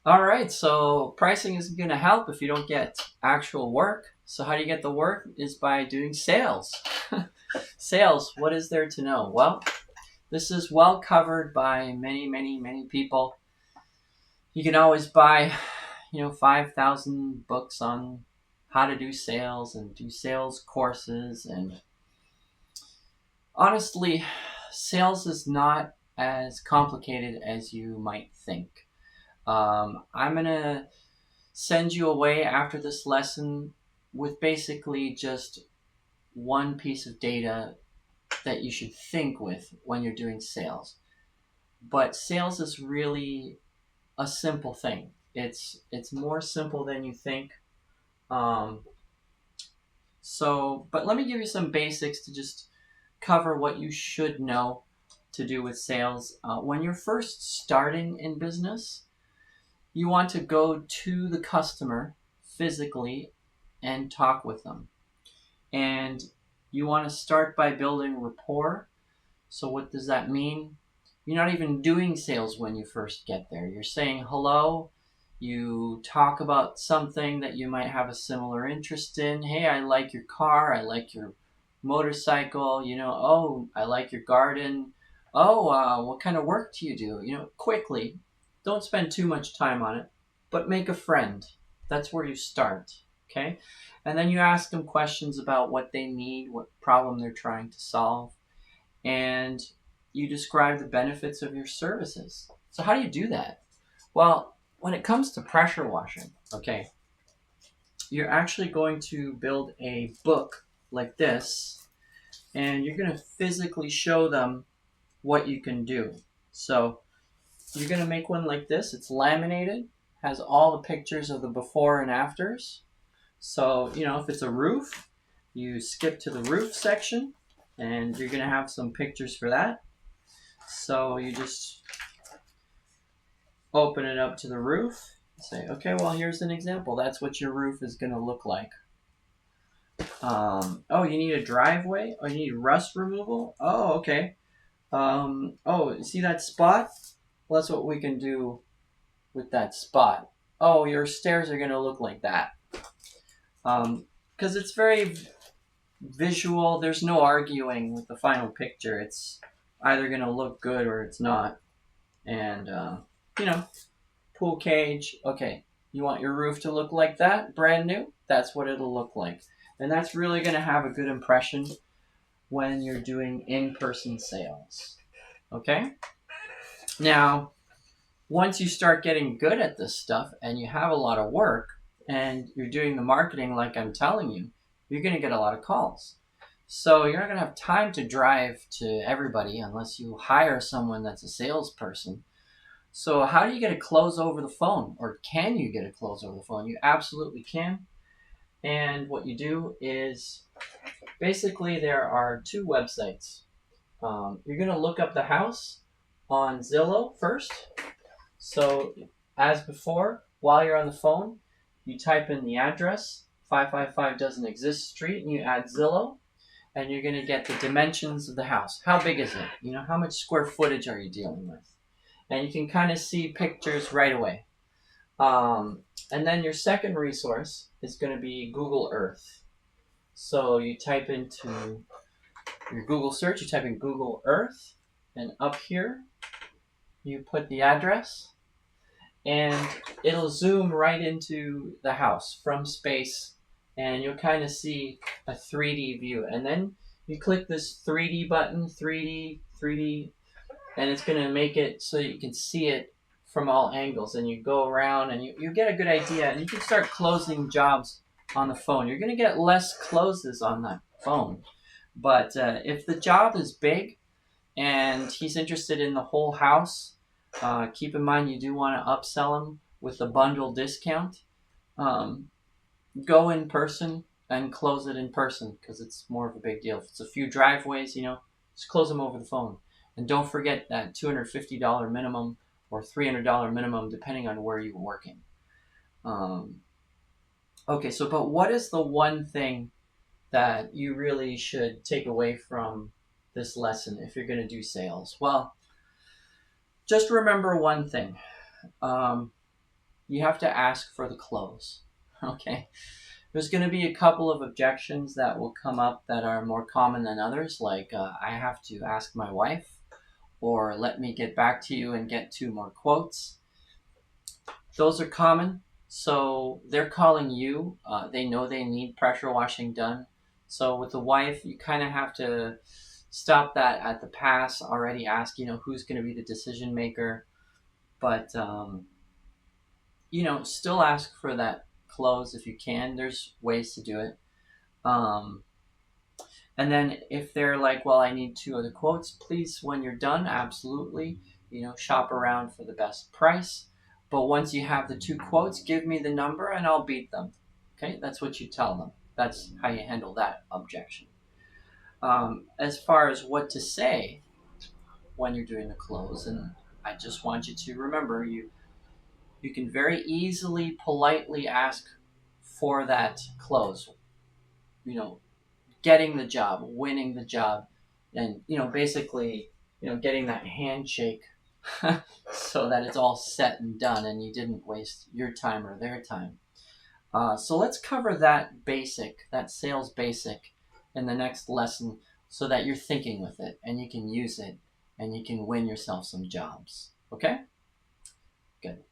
All right, so pricing isn't going to help if you don't get actual work. So how do you get the work? Is by doing sales. Sales, what is there to know? Well, this is well covered by many, many, many people. You can always buy, 5,000 books on how to do sales and do sales courses. And honestly, sales is not as complicated as you might think. I'm going to send you away after this lesson with basically just one piece of data that you should think with when you're doing sales. But sales is really a simple thing. It's more simple than you think. Um, but let me give you some basics to just cover what you should know to do with sales. When you're first starting in business, you want to go to the customer physically and talk with them. And you want to start by building rapport. So, what does that mean? You're not even doing sales when you first get there. You're saying hello. You talk about something that you might have a similar interest in. Hey, I like your car. I like your motorcycle. Oh, I like your garden. Oh, what kind of work do you do? Quickly. Don't spend too much time on it, but make a friend. That's where you start. Okay? And then you ask them questions about what they need, what problem they're trying to solve, and you describe the benefits of your services. So, how do you do that? Well, when it comes to pressure washing, okay, you're actually going to build a book like this, and you're going to physically show them what you can do. So, you're going to make one like this. It's laminated, has all the pictures of the before and afters. So, if it's a roof, you skip to the roof section, and you're going to have some pictures for that. So you just open it up to the roof, say, okay, well, here's an example. That's what your roof is going to look like. Oh, you need a driveway? Oh, you need rust removal? Oh, okay. Oh, see that spot? Well, that's what we can do with that spot. Oh, your stairs are going to look like that. Because it's very visual. There's no arguing with the final picture. It's either going to look good or it's not. And, you know, pool cage. Okay, you want your roof to look like that, brand new? That's what it'll look like. And that's really going to have a good impression when you're doing in-person sales. Okay? Now, once you start getting good at this stuff and you have a lot of work and you're doing the marketing like I'm telling you, you're going to get a lot of calls. So you're not going to have time to drive to everybody unless you hire someone that's a salesperson. So how do you get a close over the phone? Or can you get a close over the phone? You absolutely can. And what you do is basically there are two websites. You're going to look up the house on Zillow first. So as before, while you're on the phone, you type in the address, 555 Doesn't Exist Street, and you add Zillow, and you're going to get the dimensions of the house. How big is it? How much square footage are you dealing with? And you can kind of see pictures right away. And then your second resource is going to be Google Earth. So you type into your Google search, you type in Google Earth, and up here you put the address, and it'll zoom right into the house from space, and you'll kind of see a 3D view. And then you click this 3D button, 3D, and it's going to make it so you can see it from all angles. And you go around and you get a good idea, and you can start closing jobs on the phone. You're going to get less closes on that phone. But if the job is big and he's interested in the whole house, keep in mind you do want to upsell him with a bundle discount. Go in person and close it in person because it's more of a big deal. If it's a few driveways, just close them over the phone. And don't forget that $250 minimum or $300 minimum, depending on where you're working. Okay, but what is the one thing that you really should take away from this lesson if you're going to do sales? Well, just remember one thing. you have to ask for the close. Okay? There's going to be a couple of objections that will come up that are more common than others, like I have to ask my wife, or let me get back to you and get 2 more quotes. Those are common. So they're calling you. They know they need pressure washing done. So with the wife, you kind of have to stop that at the pass. Already ask, who's going to be the decision maker. But, still ask for that close if you can. There's ways to do it. And then if they're like, well, I need 2 other quotes, please, when you're done, absolutely, shop around for the best price. But once you have the 2 quotes, give me the number and I'll beat them. Okay, that's what you tell them. That's how you handle that objection. As far as what to say when you're doing the close, and I just want you to remember, you can very easily, politely ask for that close. Getting the job, winning the job, and basically, getting that handshake so that it's all set and done and you didn't waste your time or their time. So let's cover that sales basic in the next lesson so that you're thinking with it and you can use it and you can win yourself some jobs. Okay? Good.